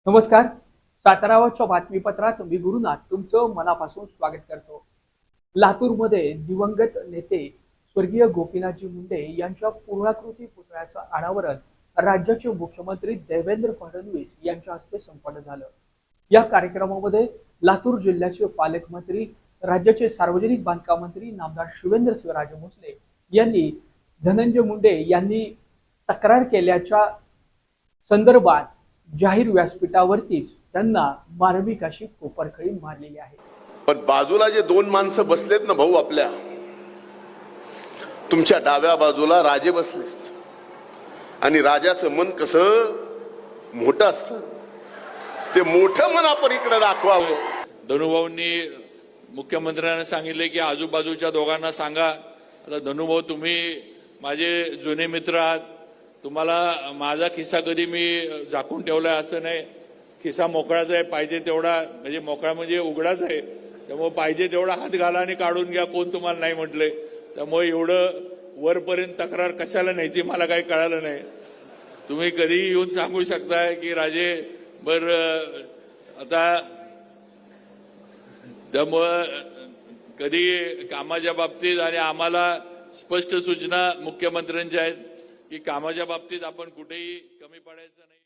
नमस्कार. साताराच्या बातमीपत्रात मी गुरुनाथ तुमचं मनापासून स्वागत करतो. लातूरमध्ये दिवंगत नेते स्वर्गीय गोपीनाथजी मुंडे यांच्या पूर्णाकृती पुतळ्याचं अनावरण राज्याचे मुख्यमंत्री देवेंद्र फडणवीस यांच्या हस्ते संपन्न झालं. या कार्यक्रमामध्ये लातूर जिल्ह्याचे पालकमंत्री, राज्याचे सार्वजनिक बांधकाम मंत्री नामदार शिवेंद्रसिंहराजे भोसले यांनी धनंजय मुंडे यांनी तक्रार केल्याच्या संदर्भात जाहीर व्यासपीठावरतीच त्यांना मार्मिक अशी कोपरखळी मारलेली आहे. पण बाजूला जे दोन माणसं बसलेत ना भाऊ, आपल्या तुमच्या डाव्या बाजूला राजे बसलेत आणि राजाचं मन कसं मोठं असतं, ते मोठं मन आपण इकडे दाखवावं. धनुभाऊंनी मुख्यमंत्र्यांना सांगितले की आजूबाजूच्या दोघांना सांगा. आता धनुभाऊ, तुम्ही माझे जुने मित्र आहात, तुम्हाला माझा खिसा कधी मी झाकून ठेवलाय असं नाही. खिसा मोकळाच आहे, पाहिजे तेवढा, म्हणजे मोकळा म्हणजे उघडाच आहे, त्यामुळे पाहिजे तेवढा हात घाला आणि काढून घ्या, कोण तुम्हाला नाही म्हटले. त्यामुळे एवढं वरपर्यंत तक्रार कशाला न्यायची मला काही कळालं नाही. तुम्ही कधी येऊन सांगू शकताय की राजे बर. आता त्यामुळं कधी कामाच्या बाबतीत आणि आम्हाला स्पष्ट सूचना मुख्यमंत्र्यांच्या आहेत की कामाच्या बाबतीत आपण कुठेही कमी पडायचं नाही.